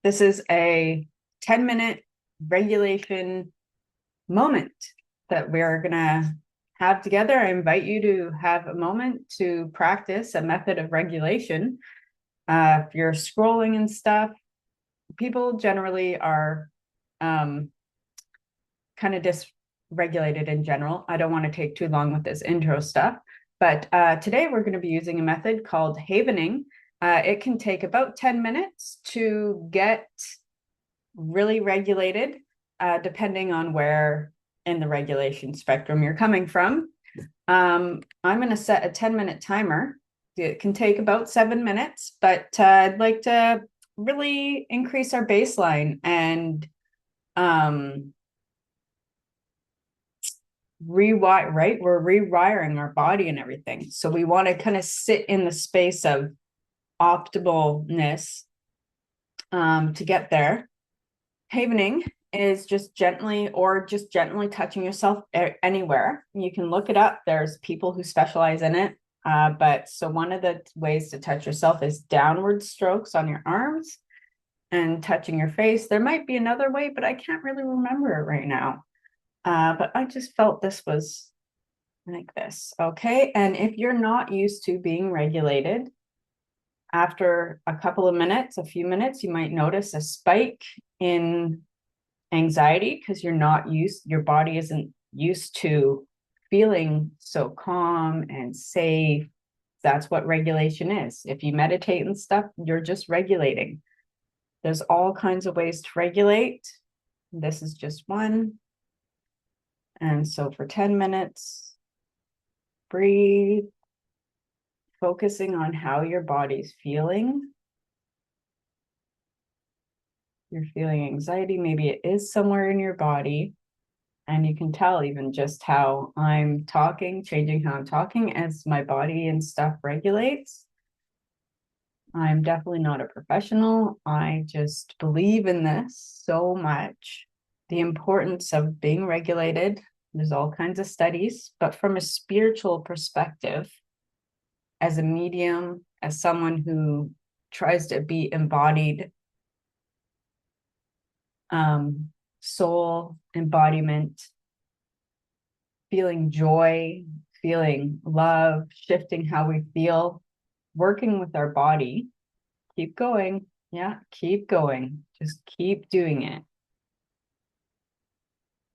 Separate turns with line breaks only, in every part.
This is a 10-minute regulation moment that we're going to have together. I invite you to have a moment to practice a method of regulation. If you're scrolling and stuff, people generally are kind of dysregulated in general. I don't want to take too long with this intro stuff, but today we're going to be using a method called havening. It can take about 10 minutes to get really regulated, depending on where in the regulation spectrum you're coming from. I'm going to set a 10-minute timer. It can take about 7 minutes, but I'd like to really increase our baseline and rewire, right? We're rewiring our body and everything. So we want to kind of sit in the space of optimalness to get there. Havening is just gently touching yourself anywhere. You can look it up. There's people who specialize in it. But so one of the ways to touch yourself is downward strokes on your arms and touching your face. There might be another way, but I can't really remember it right now. But I just felt this was like this. Okay. And if you're not used to being regulated, after a couple of minutes, a few minutes, you might notice a spike in anxiety because your body isn't used to feeling so calm and safe. That's what regulation is. If you meditate and stuff, you're just regulating. There's all kinds of ways to regulate. This is just one. And so for 10 minutes, breathe, focusing on how your body's feeling. You're feeling anxiety, maybe it is somewhere in your body. And you can tell even just how I'm talking, changing how I'm talking as my body and stuff regulates. I'm definitely not a professional. I just believe in this so much. The importance of being regulated. There's all kinds of studies, but from a spiritual perspective, as a medium, as someone who tries to be embodied, soul embodiment, feeling joy, feeling love, shifting how we feel, working with our body. Keep going. Yeah, keep going. Just keep doing it.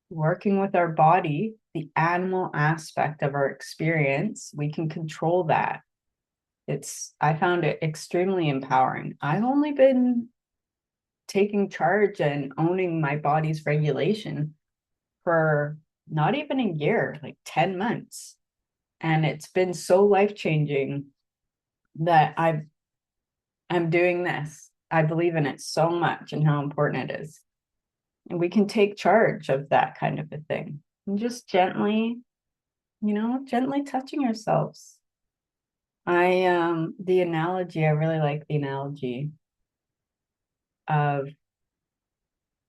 Working with our body, the animal aspect of our experience, we can control that. I found it extremely empowering. I've only been taking charge and owning my body's regulation for not even a year, like 10 months. And it's been so life-changing that I'm doing this. I believe in it so much and how important it is. And we can take charge of that kind of a thing. And just gently, gently touching ourselves. I really like the analogy of,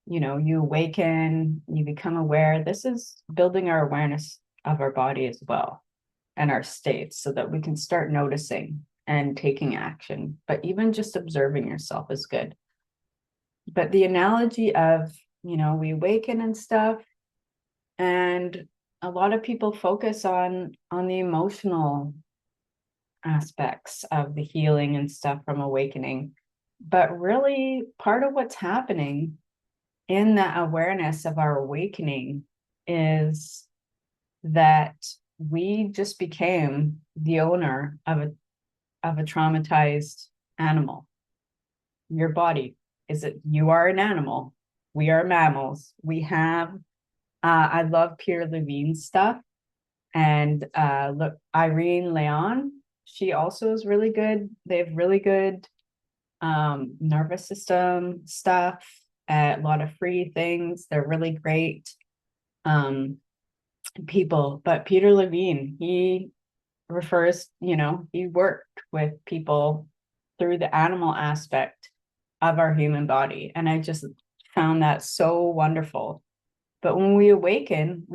you awaken, you become aware. This is building our awareness of our body as well and our states so that we can start noticing and taking action. But even just observing yourself is good. But the analogy of, we awaken and stuff, and a lot of people focus on the emotional aspects of the healing and stuff from awakening. But really, part of what's happening in that awareness of our awakening is that we just became the owner of a traumatized animal. Your body you are an animal. We are mammals. We have I love Peter Levine's stuff, and look, Irene, Lyon, she also is really good. They have really good nervous system stuff, a lot of free things. They're really great people. But Peter Levine, he worked with people through the animal aspect of our human body. And I just found that so wonderful. But when we awaken,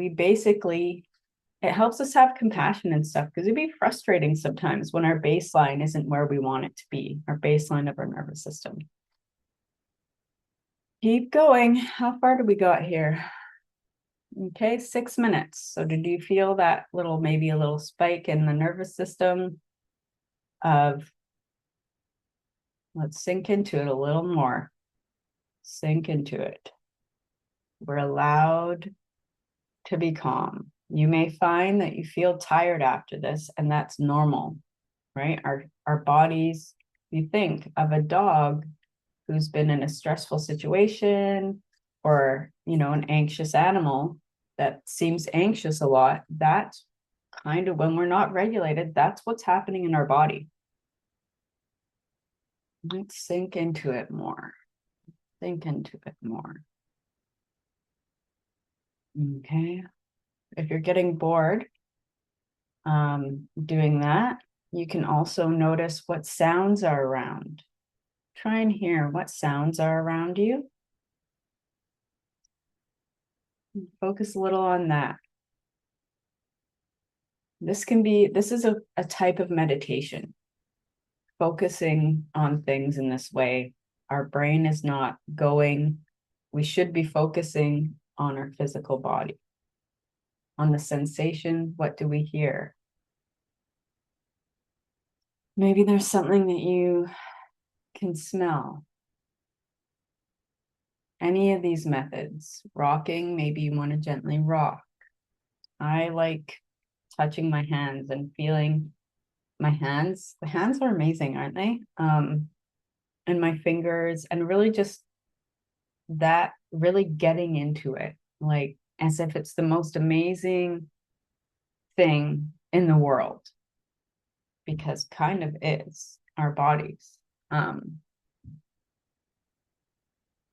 it helps us have compassion and stuff, because it'd be frustrating sometimes when our baseline isn't where we want it to be, our baseline of our nervous system. Keep going. How far do we got here? Okay, 6 minutes. So did you feel that little, maybe a little spike in the nervous system of, let's sink into it a little more. Sink into it. We're allowed to be calm. You may find that you feel tired after this, and that's normal, right? Our bodies, you think of a dog who's been in a stressful situation, or, an anxious animal that seems anxious a lot. That's kind of when we're not regulated, that's what's happening in our body. Let's sink into it more. Sink into it more. Okay. If you're getting bored doing that, you can also notice what sounds are around. Try and hear what sounds are around you. Focus a little on that. This is a type of meditation. Focusing on things in this way, our brain is not going. We should be focusing on our physical body, on the sensation. What do we hear? Maybe there's something that you can smell. Any of these methods. Rocking, maybe you want to gently rock. I like touching my hands and feeling my hands. The hands are amazing, aren't they? And my fingers, and really just that, really getting into it, like as if it's the most amazing thing in the world, because kind of is our bodies.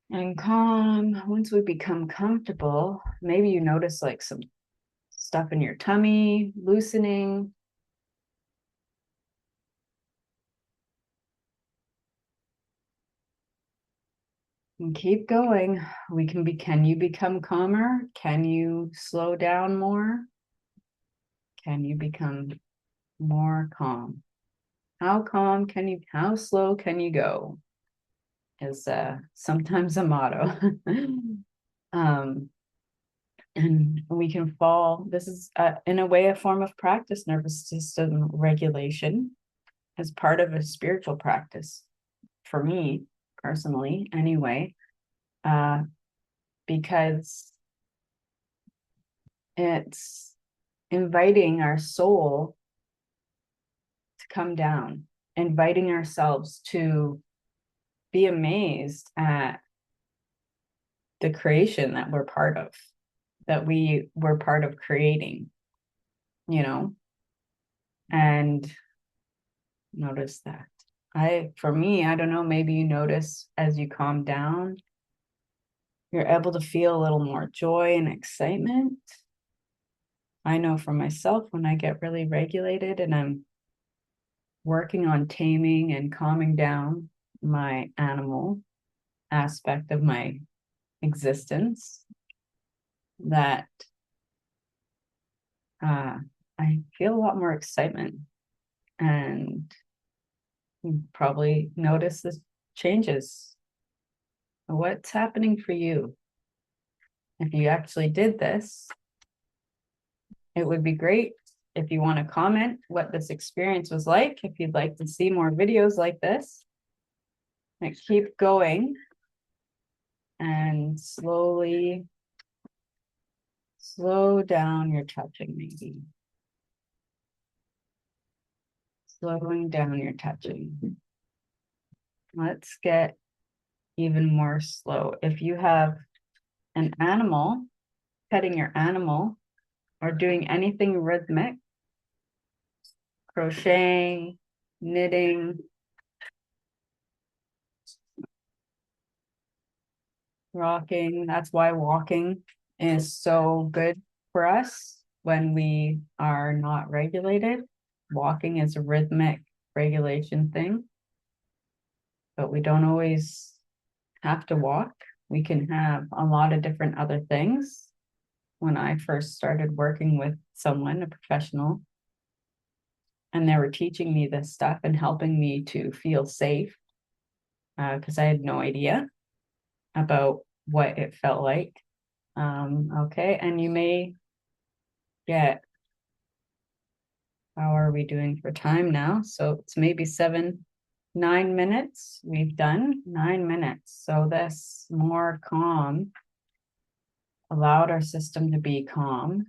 And calm, once we become comfortable, maybe you notice like some stuff in your tummy loosening. And keep going. Can you become calmer? Can you slow down more? Can you become more calm? How slow can you go? Is sometimes a motto. And we can fall. This is, in a way, a form of practice, nervous system regulation, as part of a spiritual practice. For me, personally, anyway, because it's inviting our soul to come down, inviting ourselves to be amazed at the creation that we're part of, that we were part of creating, and notice that. For me, I don't know, maybe you notice as you calm down, you're able to feel a little more joy and excitement. I know for myself, when I get really regulated and I'm working on taming and calming down my animal aspect of my existence, that I feel a lot more excitement. And you probably notice the changes. What's happening for you? If you actually did this, it would be great if you want to comment what this experience was like, if you'd like to see more videos like this. And keep going and slowly slow down your touching, maybe. Slowing down your touching. Let's get even more slow. If you have an animal, petting your animal, or doing anything rhythmic, crocheting, knitting, rocking. That's why walking is so good for us when we are not regulated. Walking is a rhythmic regulation thing, but we don't always have to walk. We can have a lot of different other things. When I first started working with someone, a professional, and they were teaching me this stuff and helping me to feel safe, because I had no idea about what it felt like. Okay, and you may get, how are we doing for time now? So it's maybe 9 minutes. We've done 9 minutes. So this more calm allowed our system to be calm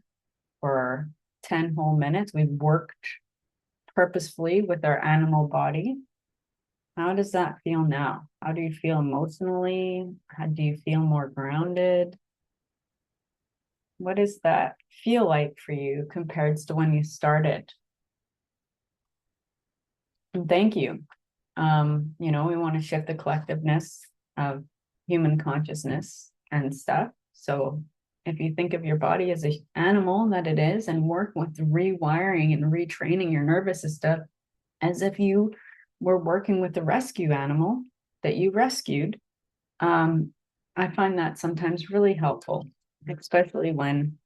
for 10 whole minutes. We've worked purposefully with our animal body. How does that feel now? How do you feel emotionally? How do you feel more grounded? What does that feel like for you compared to when you started? And thank you. We want to shift the collectiveness of human consciousness and stuff. So if you think of your body as an animal that it is and work with rewiring and retraining your nervous system as if you were working with a rescue animal that you rescued, I find that sometimes really helpful, especially when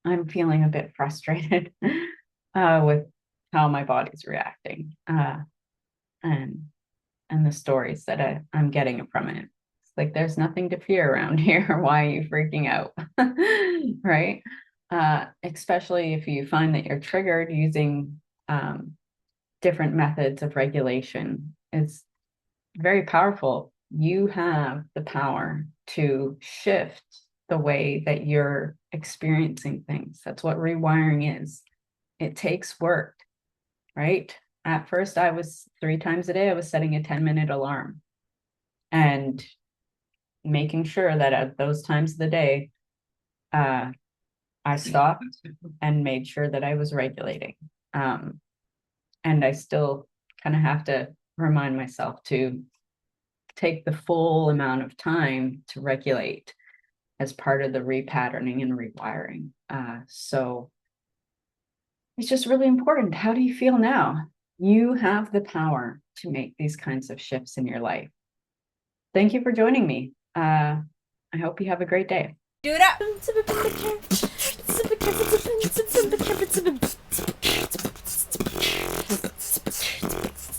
I'm feeling a bit frustrated with how my body's reacting and the stories that I'm getting from it. It's like there's nothing to fear around here. Why are you freaking out? Right? Especially if you find that you're triggered using different methods of regulation. It's very powerful. You have the power to shift the way that you're experiencing things. That's what rewiring is. It takes work, right? At first, I was 3 times a day, I was setting a 10-minute alarm and making sure that at those times of the day, I stopped and made sure that I was regulating. And I still kind of have to remind myself to take the full amount of time to regulate as part of the repatterning and rewiring. So it's just really important. How do you feel now? You have the power to make these kinds of shifts in your life. Thank you for joining me. I hope you have a great day.
Do it up.